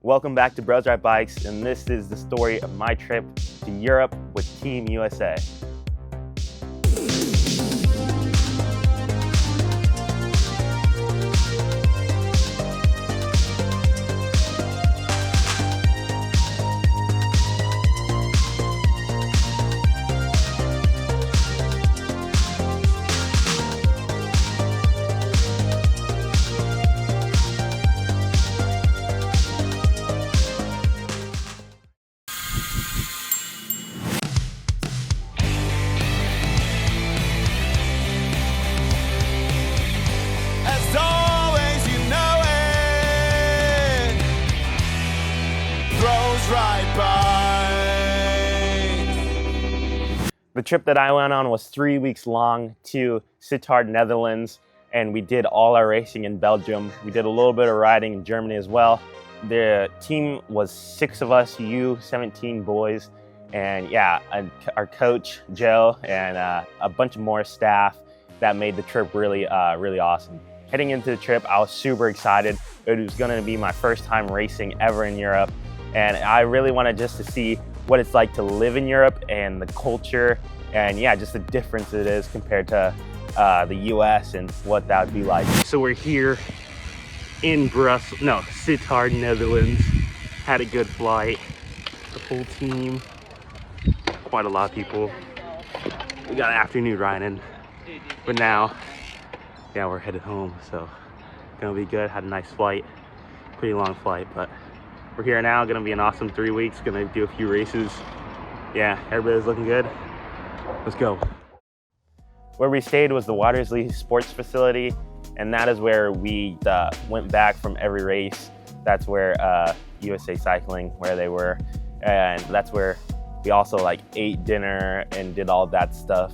Welcome back to Bros Ride Bikes, and this is the story of my trip to Europe with Team USA. The trip that I went on was 3 weeks long to Sittard, Netherlands, and we did all our racing in Belgium. We did a little bit of riding in Germany as well. The team was 6 of us, 17 boys, and yeah, our coach, Joe, and a bunch of more staff that made the trip really awesome. Heading into the trip, I was super excited. It was gonna be my first time racing ever in Europe, and I really wanted just to see what it's like to live in Europe and the culture, and yeah, just the difference it is compared to the US and what that would be like. So we're here in Sittard, Netherlands. Had a good flight, the full team, quite a lot of people. We got afternoon riding, but now, yeah, we're headed home, so gonna be good. Had a nice flight, pretty long flight, but we're here now. Gonna be an awesome 3 weeks. Gonna do a few races. Yeah, everybody's looking good. Let's go. Where we stayed was the Watersley Sports Facility, and that is where we went back from every race. That's where USA Cycling, where they were, and that's where we also ate dinner and did all that stuff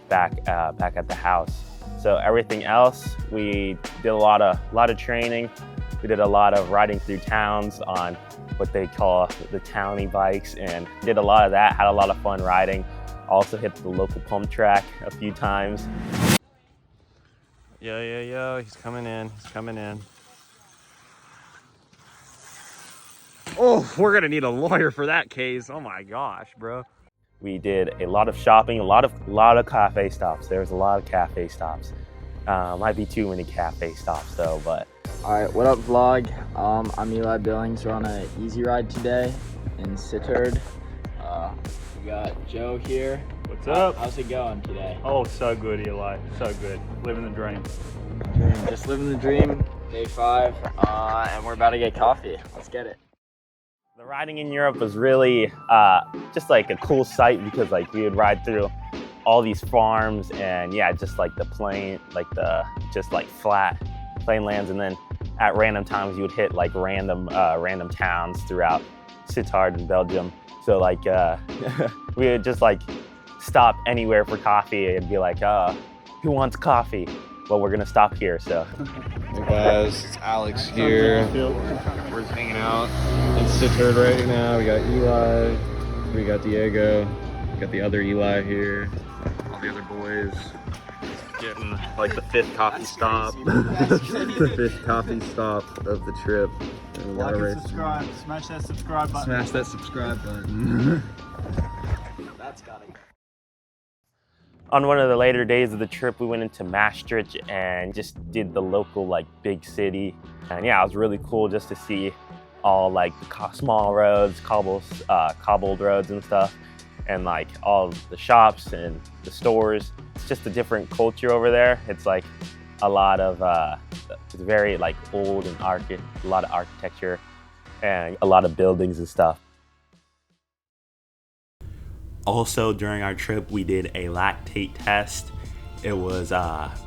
back at the house. So everything else, we did a lot of training. We did a lot of riding through towns on what they call the towny bikes, and did a lot of that, had a lot of fun riding. Also hit the local pump track a few times. Yo, he's coming in. Oh, we're gonna need a lawyer for that case. Oh my gosh, bro. We did a lot of shopping, a lot of cafe stops. There was a lot of cafe stops. Might be too many cafe stops though, but. All right, what up vlog? I'm Eli Billings. We're on an easy ride today in Sittard. We got Joe here. What's up? How's it going today? Oh, so good, Eli. So good. Living the dream. Just living the dream. Day 5, and we're about to get coffee. Let's get it. The riding in Europe was really just a cool sight because we would ride through all these farms and yeah, just the plain, flat plain lands, and then at random times you would hit random towns throughout Sittard in Belgium. So we would just stop anywhere for coffee and be who wants coffee? Well, we're gonna stop here, so. Hey guys, it's Alex here. We're just hanging out in Sittard right now. We got Eli, we got Diego, we got the other Eli here, all the other boys. Getting the 5th coffee stop. The 5th coffee stop of the trip. Like and subscribe. Smash that subscribe button. Smash that subscribe button. That's gotta go. On one of the later days of the trip, we went into Maastricht and just did the local big city. And yeah, it was really cool just to see all the small roads, cobbled roads and stuff, and all the shops and the stores. It's just a different culture over there. It's a lot of it's very old and a lot of architecture and a lot of buildings and stuff. Also, during our trip, we did a lactate test. It was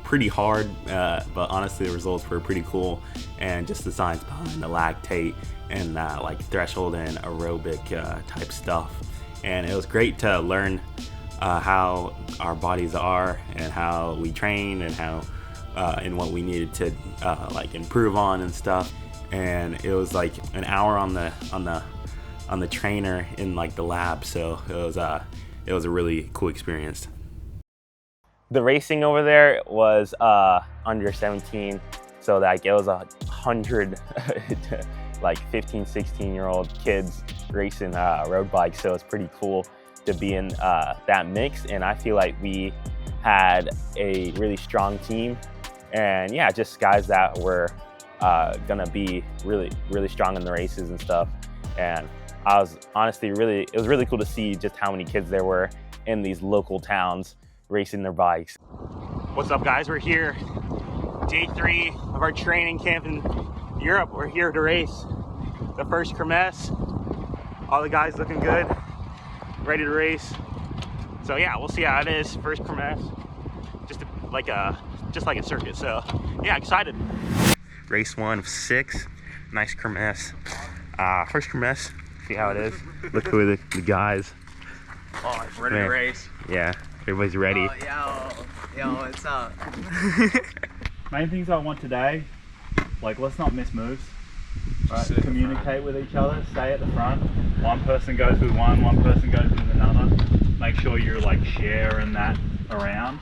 pretty hard, but honestly, the results were pretty cool. And just the science behind the lactate and threshold and aerobic type stuff. And it was great to learn how our bodies are and how we train and how and what we needed to improve on and stuff. And it was an hour on the trainer in the lab, so it was a really cool experience. The racing over there was under 17, so it was 100 like 15, 16-year-old kids racing road bikes. So it's pretty cool to be in that mix. And I feel like we had a really strong team, and yeah, just guys that were gonna be really strong in the races and stuff. And I was honestly it was really cool to see just how many kids there were in these local towns racing their bikes. What's up, guys? We're here, day 3 of our training camp in Europe. We're here to race the first Kermesse. All the guys looking good, ready to race. So yeah, we'll see how it is. First Kermesse, just like a circuit. So yeah, excited. Race 1 of 6, nice Kermesse. First Kermesse, see how it is. Look who the guys. Oh, ready to race. Yeah, everybody's ready. Yo, what's up? Main things I want today, like, let's not miss moves. Right? Communicate with each other, stay at the front. One person goes with one person goes with another. Make sure you're like sharing that around.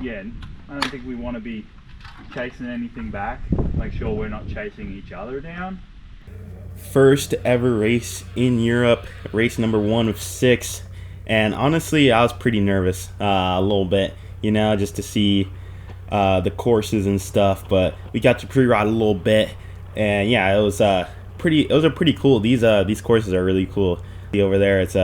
Yeah, I don't think we want to be chasing anything back. Make sure we're not chasing each other down. First ever race in Europe, race number 1 of 6. And honestly, I was pretty nervous a little bit, you know, just to see the courses and stuff. But we got to pre-ride a little bit, and yeah, it was pretty cool. These courses are really cool. See over there, it's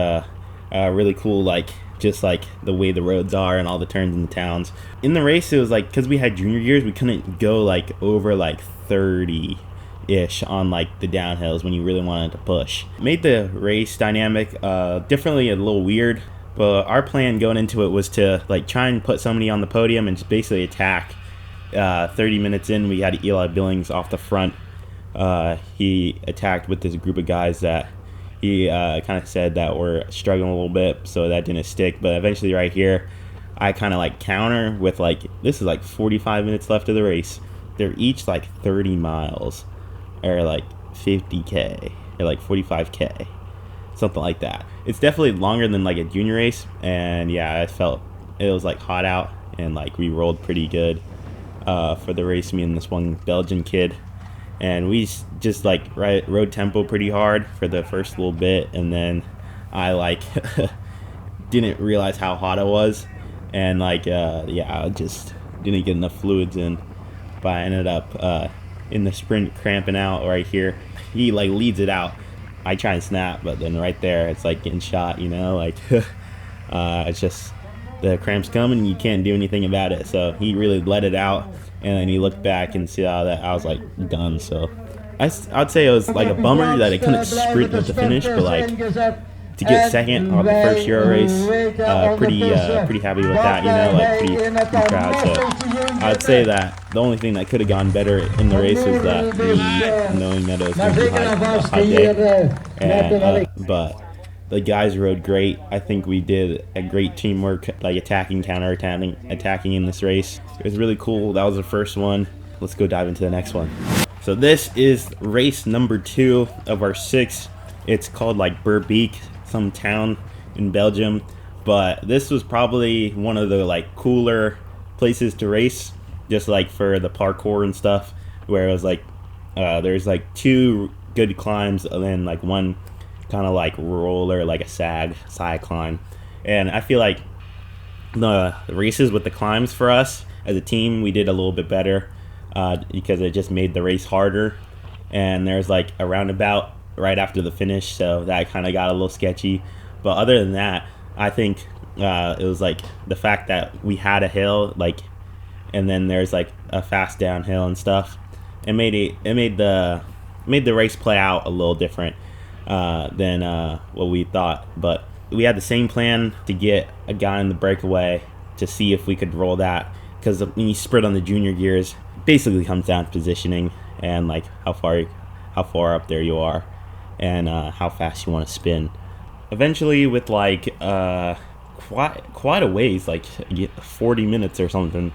really cool, like just like the way the roads are and all the turns in the towns. In the race, it was like, because we had junior gears, we couldn't go like over like 30-ish on like the downhills when you really wanted to push. Made the race dynamic definitely a little weird, but our plan going into it was to like try and put somebody on the podium and just basically attack. 30 minutes in, we had Eli Billings off the front. He attacked with this group of guys that he kind of said that were struggling a little bit, so that didn't stick. But eventually right here, I kind of like counter with like, this is like 45 minutes left of the race. They're each like 30 miles or like 50K or like 45K, something like that. It's definitely longer than like a junior race. And yeah, I felt it was like hot out, and like we rolled pretty good for the race, me and this one Belgian kid. And we just like rode tempo pretty hard for the first little bit, and then I like didn't realize how hot it was, and like yeah, I just didn't get enough fluids in, but I ended up in the sprint cramping out right here. He like leads it out, I try and snap, but then right there it's like getting shot, you know, like it's just the cramps coming and you can't do anything about it. So he really let it out, and then he looked back and saw that I was like done. So I'd say it was like a bummer that I couldn't sprint with the finish, but like to get second on the first Euro race, pretty happy with that, you know, like pretty proud. So I'd say that the only thing that could have gone better in the race was that me knowing that it was going to be a hot day. And, but the guys rode great. I think we did a great teamwork, like attacking, attacking in this race. It was really cool. That was the first one. Let's go dive into the next one. So this is race number 2 of our 6. It's called like Berbeek, some town in Belgium. But this was probably one of the like cooler places to race, just like for the parkour and stuff, where it was like there's like 2 good climbs and then like one kind of like roller, like a side climb. And I feel like the races with the climbs for us as a team, we did a little bit better because it just made the race harder. And there's like a roundabout right after the finish, so that kind of got a little sketchy. But other than that, I think it was like the fact that we had a hill, like, and then there's like a fast downhill and stuff. It made the race play out a little different than what we thought. But we had the same plan to get a guy in the breakaway to see if we could roll that, because when you sprint on the junior gears, it basically comes down to positioning and like how far up there you are and how fast you want to spin. Eventually, with like quite a ways, like 40 minutes or something,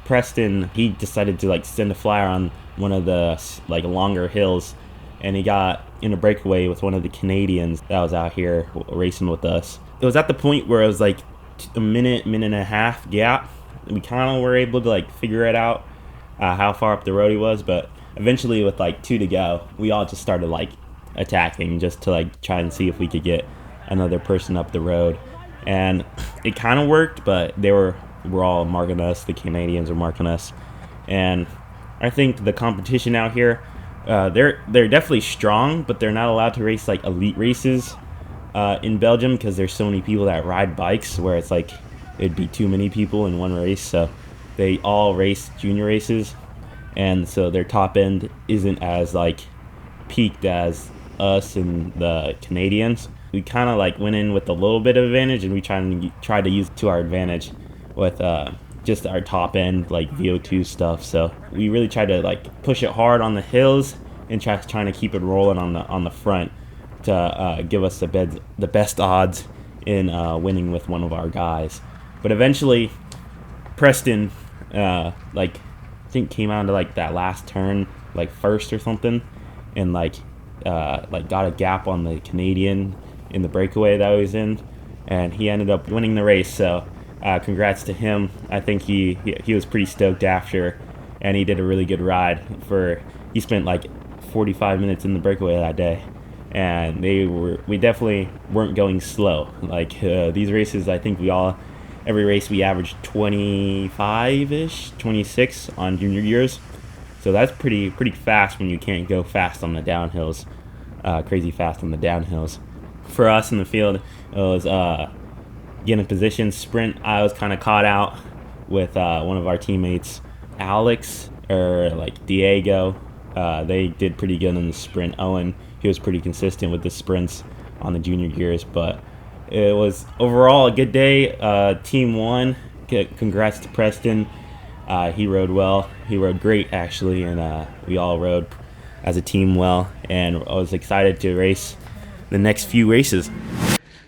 Preston, he decided to like send a flyer on one of the like longer hills, and he got in a breakaway with one of the Canadians that was out here racing with us. It was at the point where it was like a minute and a half gap. We kind of were able to like figure it out how far up the road he was, but eventually with like 2 to go, we all just started like attacking just to like try and see if we could get another person up the road. And it kind of worked, but they were all marking us. The Canadians were marking us. And I think the competition out here, they're definitely strong, but they're not allowed to race like elite races in Belgium because there's so many people that ride bikes where it's like it'd be too many people in one race. So they all race junior races, and so their top end isn't as like peaked as us and the Canadians. We kind of like went in with a little bit of advantage, and we tried to use it to our advantage with just our top end like VO2 stuff. So we really tried to like push it hard on the hills and trying to keep it rolling on the front to give us the best odds in winning with one of our guys. But eventually, Preston like I think came out to like that last turn like first or something, and like got a gap on the Canadian in the breakaway that I was in, and he ended up winning the race. So congrats to him. I think he was pretty stoked after, and he did a really good ride. He spent like 45 minutes in the breakaway that day, and we definitely weren't going slow. Like these races, I think every race we averaged 25-ish, 26 on junior years. So that's pretty fast when you can't go fast on the downhills, crazy fast on the downhills. For us in the field, it was getting a position sprint. I was kind of caught out with one of our teammates, Alex or like Diego. They did pretty good in the sprint. Owen, he was pretty consistent with the sprints on the junior years, but it was overall a good day. Team won. Congrats to Preston. He rode well. He rode great, actually, and we all rode as a team well. And I was excited to race the next few races.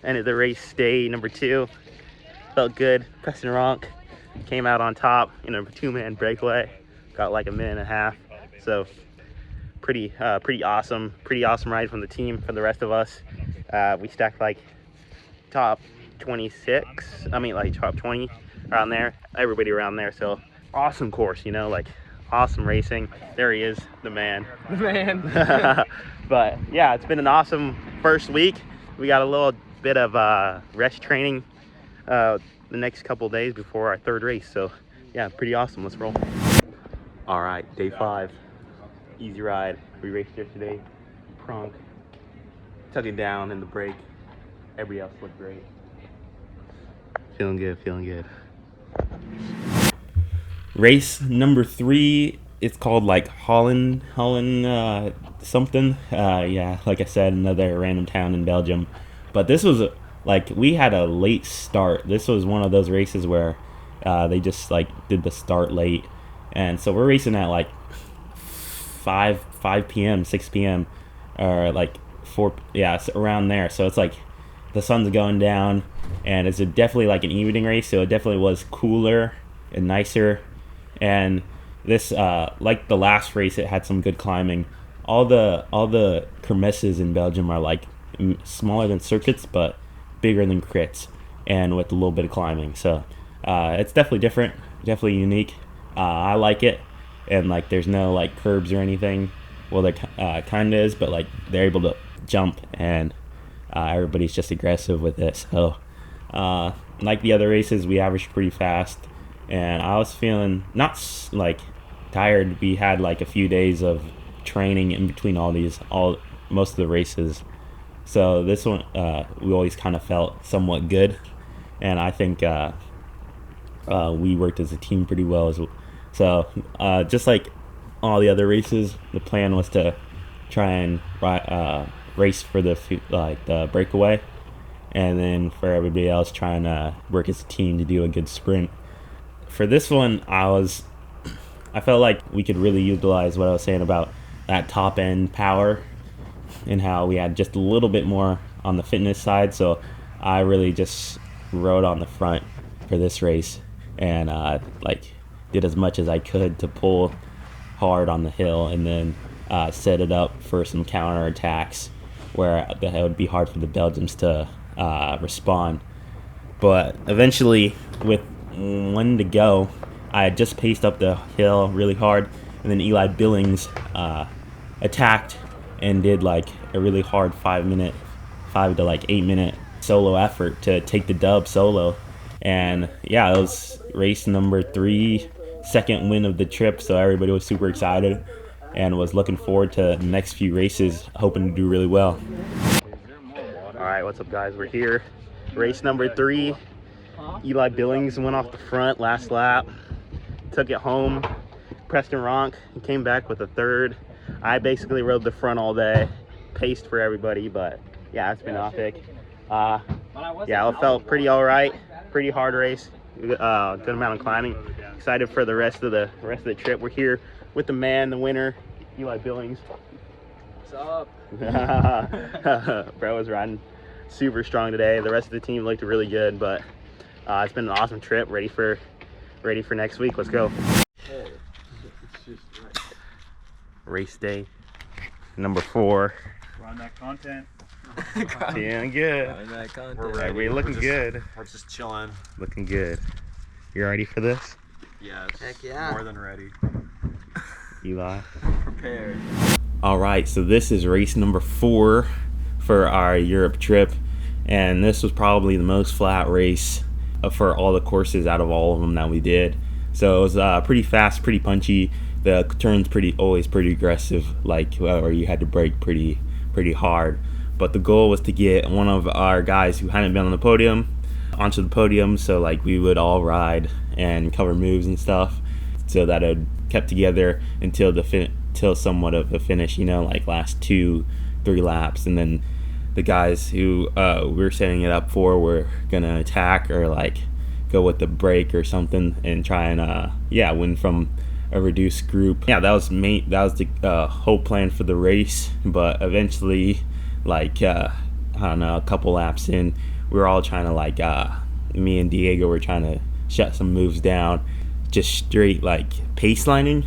Ended the race day number 2. Felt good. Preston Ronk came out on top in a 2-man breakaway. Got like a minute and a half. So pretty awesome. Pretty awesome ride from the team. For the rest of us, we stacked like top 26. I mean like top 20 around there. Everybody around there. So awesome course, like awesome racing. There he is, the man. The man. But yeah, it's been an awesome first week. We got a little bit of rest training the next couple days before our 3rd race. So yeah, pretty awesome. Let's roll. All right, day 5, easy ride. We raced yesterday. Prunk, tugging down in the break. Everybody else looked great. Feeling good. Race number 3, it's called like Holland something. Yeah, like I said, another random town in Belgium. But this was we had a late start. This was one of those races where they just like did the start late, and so we're racing at like 5 p.m., 6 p.m. or like 4. Yeah, it's around there. So it's like the sun's going down, and it's definitely like an evening race. So it definitely was cooler and nicer. And this, like the last race, it had some good climbing. All the kermesses in Belgium are like smaller than circuits, but bigger than crits, and with a little bit of climbing. So it's definitely different, definitely unique. I like it, and like there's no like curbs or anything. Well, there kind of is, but like they're able to jump, and everybody's just aggressive with it. So like the other races, we averaged pretty fast. And I was feeling not like tired. We had like a few days of training in between most of the races. So this one, we always kind of felt somewhat good. And I think we worked as a team pretty well as well. So just like all the other races, the plan was to try and race for the breakaway, and then for everybody else trying to work as a team to do a good sprint. For this one, I felt like we could really utilize what I was saying about that top end power, and how we had just a little bit more on the fitness side. So I really just rode on the front for this race, and did as much as I could to pull hard on the hill, and then set it up for some counter attacks where it would be hard for the Belgians to respond. But eventually, with 1 to go, I had just paced up the hill really hard, and then Eli Billings attacked and did like a really hard 5 to like 8 minute solo effort to take the dub solo. And yeah, it was race number 3, second win of the trip, so everybody was super excited and was looking forward to the next few races, hoping to do really well. All right, what's up guys? We're here, race number 3. Eli Billings went off the front last lap, took it home. Preston Ronk came back with a 3rd. I basically rode the front all day, paced for everybody, but yeah, it's been epic. Yeah, it felt pretty all right, pretty hard race, good amount of climbing. Excited for the rest of the trip. We're here with the man, the winner, Eli Billings. What's up? Bro was riding super strong today. The rest of the team looked really good, but it's been an awesome trip. Ready for next week. Let's go. Race day number 4. Run that content. Yeah, good. We're ready. We're looking good. We're just chilling. Looking good. You ready for this? Yes. Heck yeah. More than ready. Eli? Prepared. All right, so this is race number 4 for our Europe trip, and this was probably the most flat race for all the courses out of all of them that we did. So it was pretty fast, pretty punchy. The turns always pretty aggressive, like where you had to brake pretty hard. But the goal was to get one of our guys who hadn't been on the podium onto the podium, so like we would all ride and cover moves and stuff, so that it kept together until till somewhat of a finish, you know, like last 2-3 laps. And then the guys who we were setting it up for were gonna attack or like go with the brake or something and try and win from a reduced group. Yeah, that was the whole plan for the race. But eventually, like I don't know, a couple laps in, we were all trying to like me and Diego were trying to shut some moves down, just straight like pace lining,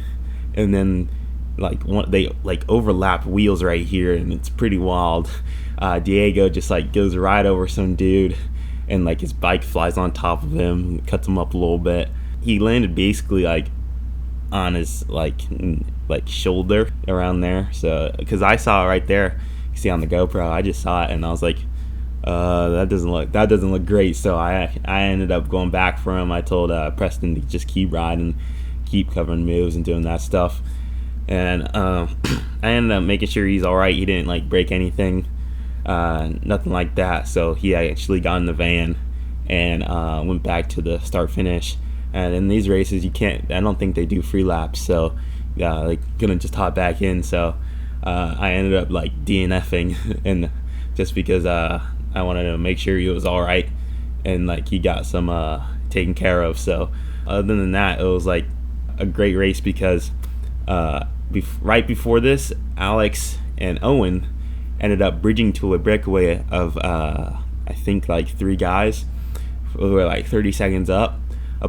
and then like they like overlap wheels right here, and it's pretty wild. Diego just like goes right over some dude, and like his bike flies on top of him, cuts him up a little bit. He landed basically like on his like shoulder around there. So because I saw it right there, you see on the GoPro, I just saw it and I was like, that doesn't look great. So I ended up going back for him. I told Preston to just keep riding, keep covering moves and doing that stuff. And I ended up making sure he's all right. He didn't like break anything, nothing like that. So he actually got in the van and went back to the start finish. And in these races, I don't think they do free laps. So like gonna just hop back in. So I ended up like DNFing, and just because I wanted to make sure he was all right and like he got some taken care of. So other than that, it was like a great race because right before this, Alex and Owen ended up bridging to a breakaway of I think like 3 guys who were like 30 seconds up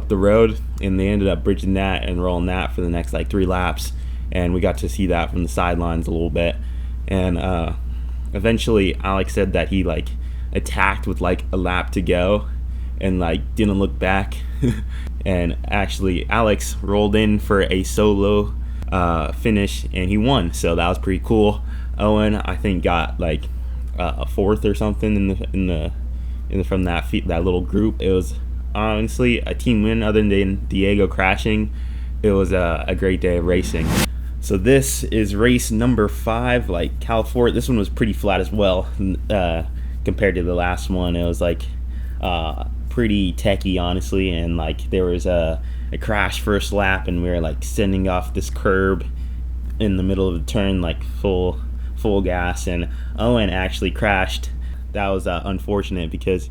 the road, and they ended up bridging that and rolling that for the next like 3 laps, and we got to see that from the sidelines a little bit. And eventually Alex said that he like attacked with like a lap to go and like didn't look back and actually Alex rolled in for a solo finish and he won, so that was pretty cool. Owen I think got like a 4th or something from that little group. It was honestly a team win. Other than Diego crashing, it was a great day of racing. So this is race number 5, like California. This one was pretty flat as well compared to the last one. It was like pretty techy, honestly, and like there was a crash first lap, and we were like sending off this curb in the middle of the turn, like full gas, and Owen actually crashed. That was unfortunate because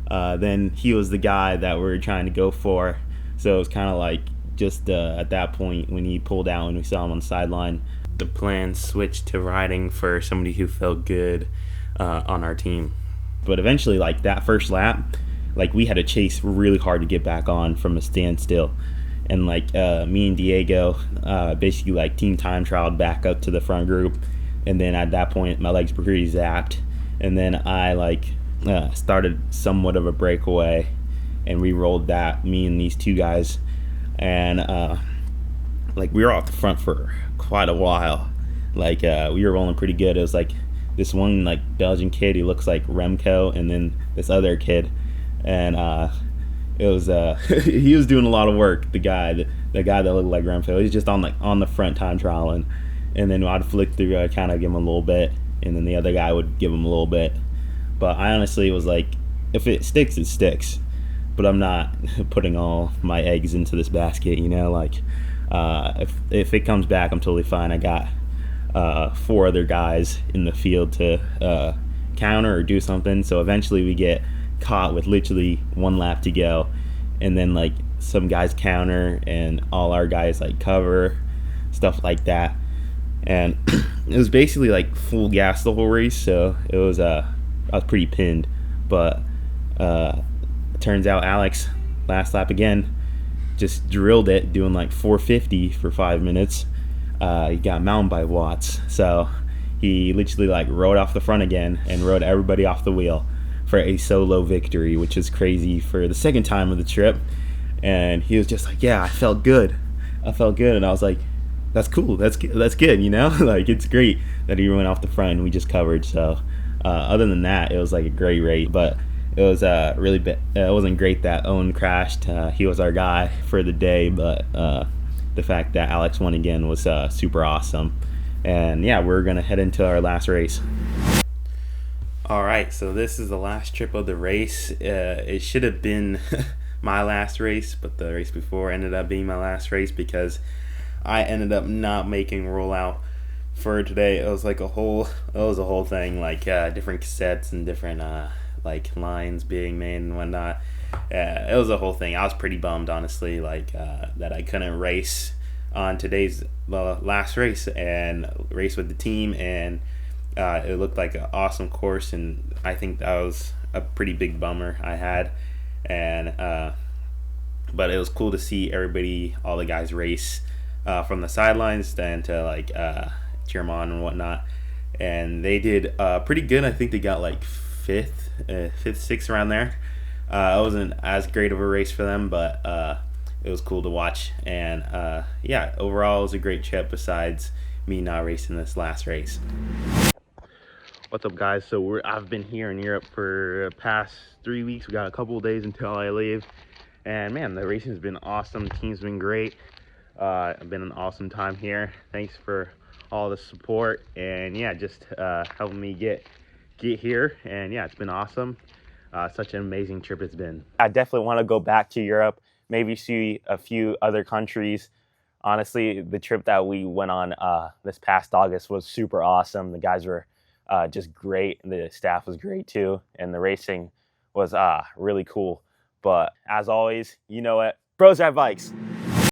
then he was the guy that we were trying to go for. So it was kind of like just at that point when he pulled out and we saw him on the sideline, the plan switched to riding for somebody who felt good on our team. But eventually, like that first lap, like we had to chase really hard to get back on from a standstill. And like me and Diego basically like team time trialed back up to the front group. And then at that point, my legs were pretty zapped. And then I like started somewhat of a breakaway, and we rolled that, me and these 2 guys. And like we were off the front for quite a while. Like we were rolling pretty good. It was like this one like Belgian kid, he looks like Remco, and then this other kid, and it was he was doing a lot of work. The guy that looked like Remco, he was just on the front time trial, and then I'd flick through, I'd kind of give him a little bit, and then the other guy would give him a little bit. But I honestly was like, if it sticks, it sticks. But I'm not putting all my eggs into this basket, you know. Like if it comes back, I'm totally fine. I got 4 other guys in the field to counter or do something. So eventually we get caught with literally 1 lap to go, and then like some guys counter and all our guys like cover, stuff like that. And it was basically like full gas the whole race. So it was I was pretty pinned, but it turns out Alex last lap again just drilled it, doing like 450 for 5 minutes. He got mountain bike watts, so he literally like rode off the front again and rode everybody off the wheel for a solo victory, which is crazy for the second time of the trip. And he was just like, yeah, I felt good, and I was like, that's cool, that's good, you know. Like, it's great that he went off the front and we just covered. So other than that, it was like a great race, but it was really it wasn't great that Owen crashed. He was our guy for the day, but the fact that Alex won again was super awesome. And yeah, we're gonna head into our last race. All right, so this is the last trip of the race. It should have been my last race, but the race before ended up being my last race because I ended up not making rollout for today. It was a whole thing, like different cassettes and different like lines being made and whatnot. It was a whole thing. I was pretty bummed, honestly, like that I couldn't race on today's last race and race with the team. And it looked like an awesome course, and I think that was a pretty big bummer I had. And but it was cool to see everybody, all the guys, race from the sidelines and to like cheer them on and whatnot. And they did pretty good. I think they got like fifth, sixth, around there. It wasn't as great of a race for them, but it was cool to watch. And yeah, overall it was a great trip besides me not racing this last race. What's up, guys? So I've been here in Europe for the past 3 weeks. We got a couple of days until I leave, and man, the racing's been awesome. The team's been great. It's been an awesome time here. Thanks for all the support, and yeah, just helping me get here. And yeah, it's been awesome. Such an amazing trip it's been. I definitely want to go back to Europe, maybe see a few other countries. Honestly, the trip that we went on this past August was super awesome. The guys were just great. The staff was great too, and the racing was really cool. But as always, you know it, bros ride bikes.